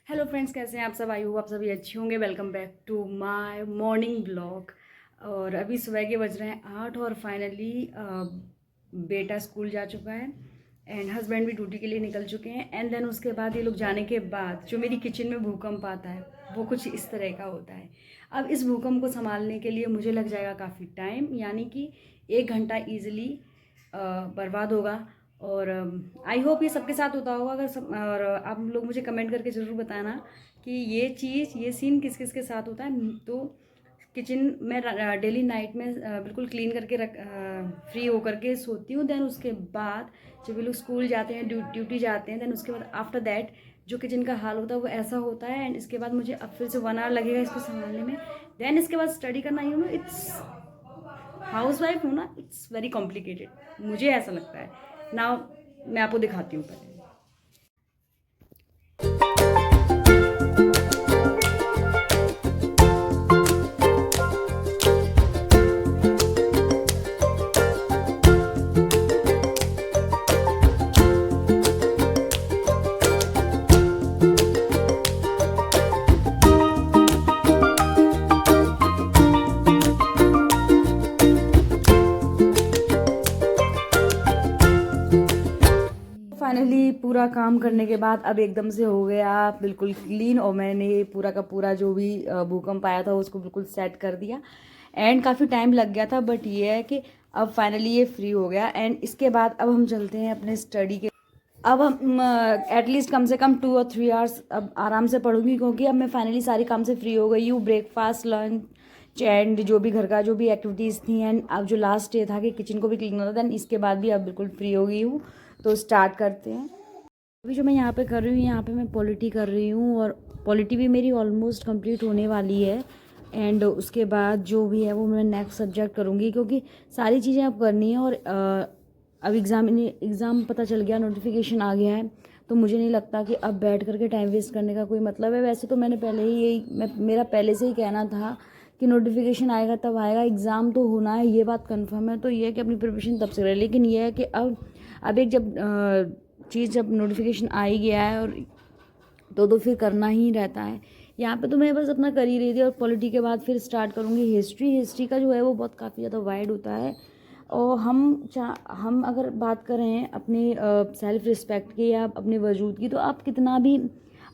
Hello friends, कैसे हैं आप सब? आई होप आप सभी अच्छे होंगे। Welcome back to my morning blog. और अभी सुबह के बज रहे हैं 8 और फाइनली बेटा स्कूल जा चुका है एंड हस्बैंड भी ड्यूटी के लिए निकल चुके हैं। एंड देन उसके बाद ये लोग जाने के बाद जो मेरी किचन में भूकंप आता है वो कुछ इस तरह का होता है। अब इस भूकंप को संभालने के लिए मुझे लग जाएगा काफ़ी टाइम, यानी कि 1 घंटा ईजिली बर्बाद होगा। और आई होप ये सबके साथ होता होगा। अगर सब और आप लोग मुझे कमेंट करके ज़रूर बताना कि ये सीन किस किस के साथ होता है। तो किचन में डेली नाइट में बिल्कुल क्लीन करके फ्री होकर के सोती हूँ। देन उसके बाद जब ये लोग स्कूल जाते हैं, ड्यूटी जाते हैं, देन उसके बाद आफ्टर दैट जो किचन का हाल होता है वो ऐसा होता है। एंड इसके बाद मुझे अब फिर से 1 आवर लगेगा इसको संभालने में। देन इसके बाद स्टडी करना, इट्स हाउस वाइफ हूँ ना, इट्स वेरी कॉम्प्लिकेटेड, मुझे ऐसा लगता है। नाउ मैं आपको दिखाती हूँ पहले। फाइनली पूरा काम करने के बाद अब एकदम से हो गया बिल्कुल क्लीन, और मैंने पूरा का पूरा जो भी भूकंप आया था उसको बिल्कुल सेट कर दिया। एंड काफ़ी टाइम लग गया था, बट ये है कि अब फाइनली ये फ्री हो गया। एंड इसके बाद अब हम चलते हैं अपने स्टडी के। अब हम एटलीस्ट कम से कम 2 और 3 आवर्स अब आराम से पढ़ूंगी, क्योंकि अब मैं फाइनली सारी काम से फ्री हो गई हूँ। ब्रेकफास्ट, लंच एंड जो भी घर का जो भी एक्टिविटीज़ थी, एंड अब जो लास्ट डे था कि किचन को भी क्लीन होता था, देन इसके बाद भी अब बिल्कुल फ्री हो गई हूँ। तो स्टार्ट करते हैं। अभी जो मैं यहाँ पे कर रही हूँ, यहाँ पे मैं पॉलिटी कर रही हूँ, और पॉलिटी भी मेरी ऑलमोस्ट कंप्लीट होने वाली है। एंड उसके बाद जो भी है वो मैं नेक्स्ट सब्जेक्ट करूँगी, क्योंकि सारी चीज़ें अब करनी है। और अब एग्ज़ाम पता चल गया, नोटिफिकेशन आ गया है, तो मुझे नहीं लगता कि अब बैठ करके टाइम वेस्ट करने का कोई मतलब है। वैसे तो मैंने पहले ही मेरा पहले से ही कहना था कि नोटिफिकेशन आएगा तब आएगा, एग्ज़ाम तो होना है, ये बात कंफर्म है। तो ये है कि अपनी प्रिपरेशन तब से करें। लेकिन ये है कि अब एक जब चीज़ जब नोटिफिकेशन आ ही गया है, और तो फिर करना ही रहता है। यहाँ पे तो मैं बस अपना कर ही रही थी, और पॉलिटी के बाद फिर स्टार्ट करूँगी हिस्ट्री का जो है वो बहुत काफ़ी ज़्यादा वाइड होता है। और हम अगर बात करें अपनी सेल्फ रिस्पेक्ट की या अपने वजूद की, तो आप कितना भी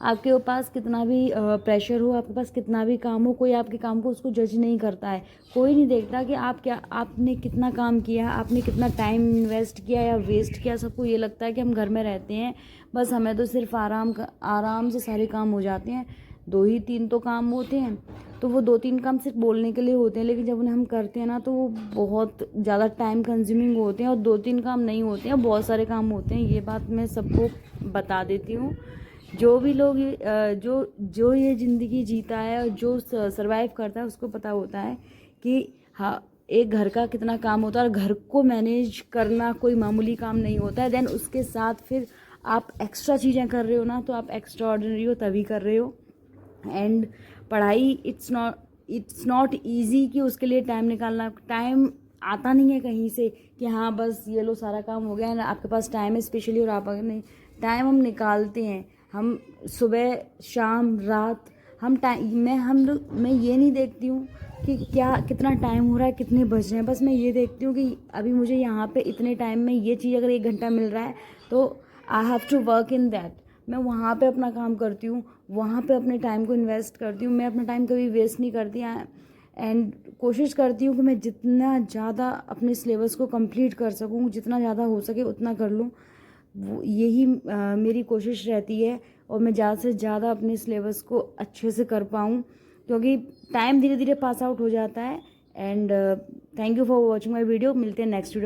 आपके पास कितना भी प्रेशर हो, आपके पास कितना भी काम हो, कोई आपके काम को उसको जज नहीं करता है। कोई नहीं देखता कि आपने कितना काम किया, आपने कितना टाइम इन्वेस्ट किया या वेस्ट किया। सबको ये लगता है कि हम घर में रहते हैं, बस हमें तो सिर्फ आराम से सारे काम हो जाते हैं। 2 ही 3 तो काम होते हैं, तो वो 2 3 काम सिर्फ बोलने के लिए होते हैं, लेकिन जब उन्हें हम करते हैं ना तो वो बहुत ज़्यादा टाइम कंज्यूमिंग होते हैं। और 2 3 काम नहीं होते हैं, बहुत सारे काम होते हैं। ये बात मैं सबको बता देती हूँ। जो भी लोग जो ये ज़िंदगी जीता है और जो सर्वाइव करता है, उसको पता होता है कि हाँ, एक घर का कितना काम होता है, और घर को मैनेज करना कोई मामूली काम नहीं होता है। देन उसके साथ फिर आप एक्स्ट्रा चीज़ें कर रहे हो ना, तो आप एक्स्ट्रा ऑर्डिनरी हो तभी कर रहे हो। एंड पढ़ाई इट्स नॉट ईजी कि उसके लिए टाइम निकालना। टाइम आता नहीं है कहीं से कि हाँ बस ये लो सारा काम हो गया है, आपके पास टाइम है स्पेशली। और आप अगर नहीं, टाइम हम निकालते हैं। हम सुबह शाम रात हम टाइम मैं ये नहीं देखती हूँ कि कितना टाइम हो रहा है, कितने बज रहे हैं। बस मैं ये देखती हूँ कि अभी मुझे यहाँ पे इतने टाइम में ये चीज़ अगर 1 घंटा मिल रहा है, तो I have to work in that. मैं वहाँ पे अपना काम करती हूँ, वहाँ पे अपने टाइम को इन्वेस्ट करती हूँ। मैं अपना टाइम कभी वेस्ट नहीं करती। एंड कोशिश करती हूँ कि मैं जितना ज़्यादा अपने सिलेबस को कंप्लीट कर सकूँ, जितना ज़्यादा हो सके उतना कर लूँ। वो यही मेरी कोशिश रहती है, और मैं ज़्यादा से ज़्यादा अपने सिलेबस को अच्छे से कर पाऊँ, क्योंकि टाइम धीरे धीरे पास आउट हो जाता है। And thank you for watching my video. मिलते हैं नेक्स्ट वीडियो।